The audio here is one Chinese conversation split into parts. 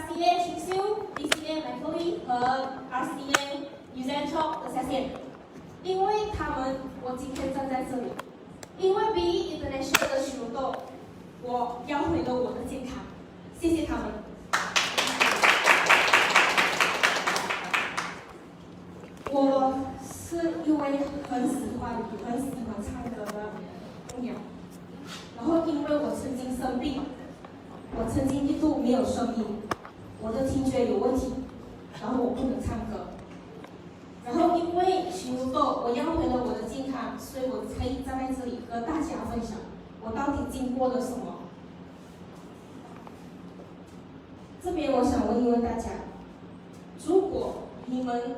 RCA 清修、DCA Macquarie 和 RCA Uzentalk 的下线，因为他们，我今天站在这里，因为 BE International 的许荣豆，我要回了我的健康，谢谢他们。我是一位很喜欢唱歌的姑娘，然后因为我曾经生病，我曾经一度没有声音，我的听觉有问题，然后我不能唱歌，然后因为许荣豆，我要回了我的健康，所以我可以站在这里和大家分享我到底经过了什么。这边我想问一问大家，如果你们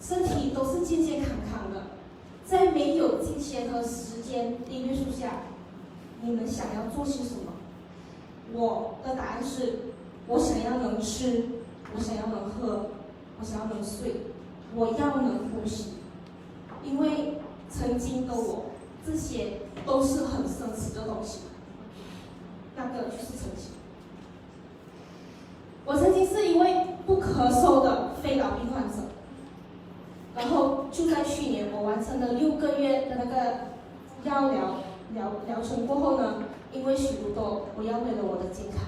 身体都是健健康康的，在没有金钱和时间的约束下，你们想要做些什么？我的答案是，我想要能吃，我想要能喝，我想要能睡，我要能呼吸。因为曾经的我，这些都是很奢侈的东西，那个就是曾经。我曾经是一位不咳嗽的肺痨病患者，然后就在去年，我完成了6个月的那个药疗程过后呢，因为许多豆，我要回了我的健康。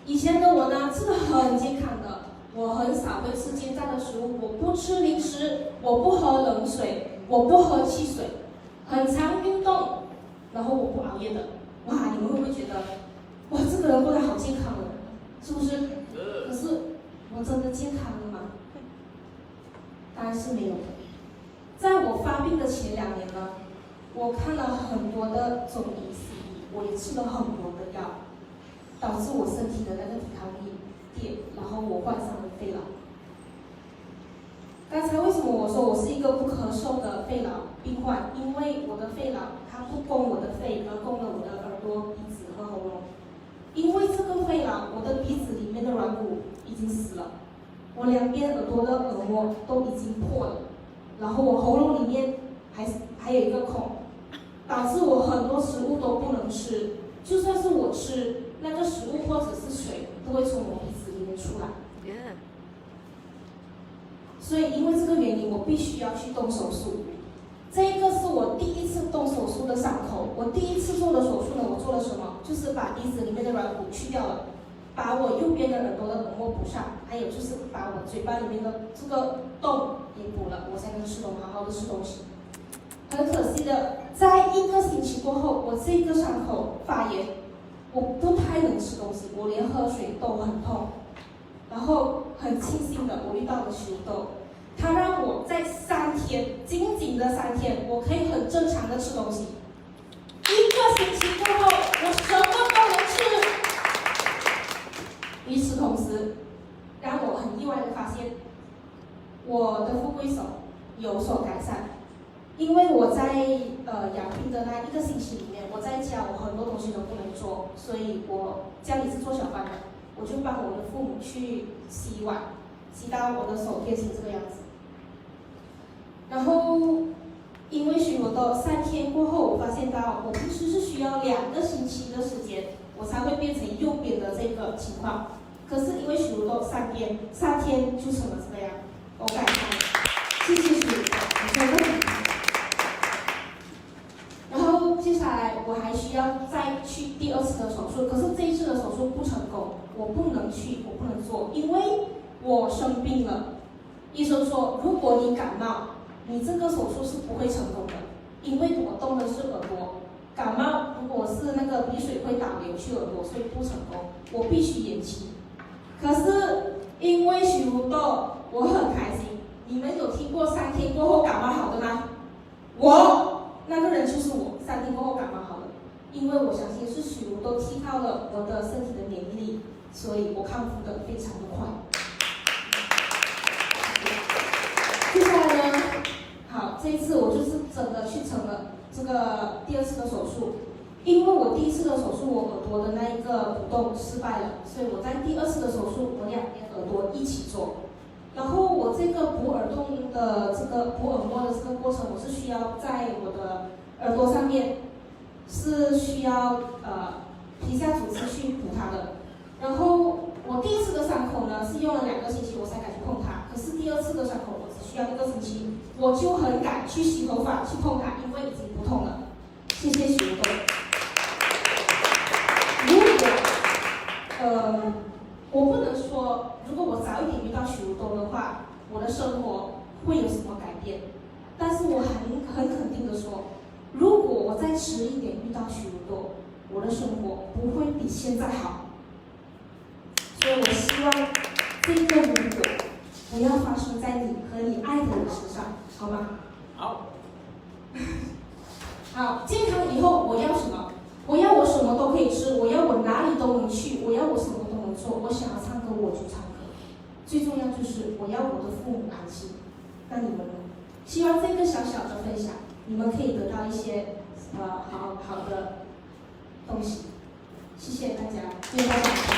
以前的我呢，吃的很健康的，我很少会吃煎炸的食物，我不吃零食，我不喝冷水，我不喝汽水，很常运动，然后我不熬夜的。哇，你们会不会觉得，哇，这个人过得好健康的，是不是？可是我真的健康了吗？当然是没有的。在我发病的前2年呢，我看了很多的中医西医，我也吃了很多的药，导致我身体的那个抵抗力跌，然后我患上了肺痨。刚才为什么我说我是一个不咳嗽的肺痨病患？因为我的肺痨它不攻我的肺，而攻了我的耳朵、鼻子和喉咙。因为这个肺痨，我的鼻子里面的软骨已经死了，我2边耳朵的耳膜都已经破了，然后我喉咙里面还有一个孔，导致我很多食物都不能吃，就算是我吃那个食物或者是水，都会从我鼻子里面出来。所以因为这个原因，我必须要去动手术。这个是我第一次动手术的伤口。我第一次做的手术呢，我做了什么？就是把鼻子里面的软骨去掉了，把我右边的耳朵的耳膜补上，还有就是把我嘴巴里面的这个洞也补了，我才能好好的吃东西。很可惜的，在1个星期过后，我这个伤口发炎，我不太能吃东西，我连喝水都很痛。然后很庆幸的，我遇到了许豆，它让我在3天，仅仅的3天，我可以很正常的吃东西。1个星期过后，我什么都能吃。与此同时，让我很意外的发现，我的富贵手有所改善。因为我在养病的那1个星期里面，我在家我很多东西都不能做，所以我家里是做小饭的，我就帮我的父母去洗碗，洗到我的手变成这个样子。然后因为许多的3天过后，我发现到我平时是需要2个星期的时间，我才会变成右边的这个情况。可是因为许多的3天就成了这个样，我感叹，谢谢许多，你说对。然后接下来我还需要再去第2次的手术，可是这一次的手术不成功，我不能去，我不能做，因为我生病了。医生说，如果你感冒，你这个手术是不会成功的，因为我动的是耳朵。感冒如果是那个鼻水会导流去耳朵，所以不成功，我必须延期。可是因为许如豆，我很开心。你们有听过3天过后感冒好的吗？那个人就是我，3天过后感冒好了。因为我相信是许如豆提高了我的身体的免疫力，所以我康复的非常的快。接下来呢，好，这一次我就是真的去成了这个第2次的手术。因为我第1次的手术，我耳朵的那一个补洞失败了，所以我在第2次的手术，我2边耳朵一起做。然后我这个补耳洞的这个补耳膜的这个过程，我是需要在我的耳朵上面是需要皮下组织去补它的。然后我第一次的伤口呢是用了2个星期我才敢去碰它，可是第2次的伤口我只需要1个星期，我就很敢去洗头发去碰它，因为已经不痛了。谢谢许多。如果我不能说，如果我早一点遇到许多的话，我的生活会有什么改变？但是我很肯定的说，如果我再迟一点遇到许多，我的生活不会比现在好。所以我希望这个如果不要发生在你和你爱的人身上，好吗？好。好，健康以后我要什么？我要我什么都可以吃，我要我哪里都能去，我要我什么都能做。我想要唱歌我就唱歌，最重要就是我要我的父母安心。那你们呢？希望这个小小的分享，你们可以得到一些好的东西。谢谢大家，谢谢大家。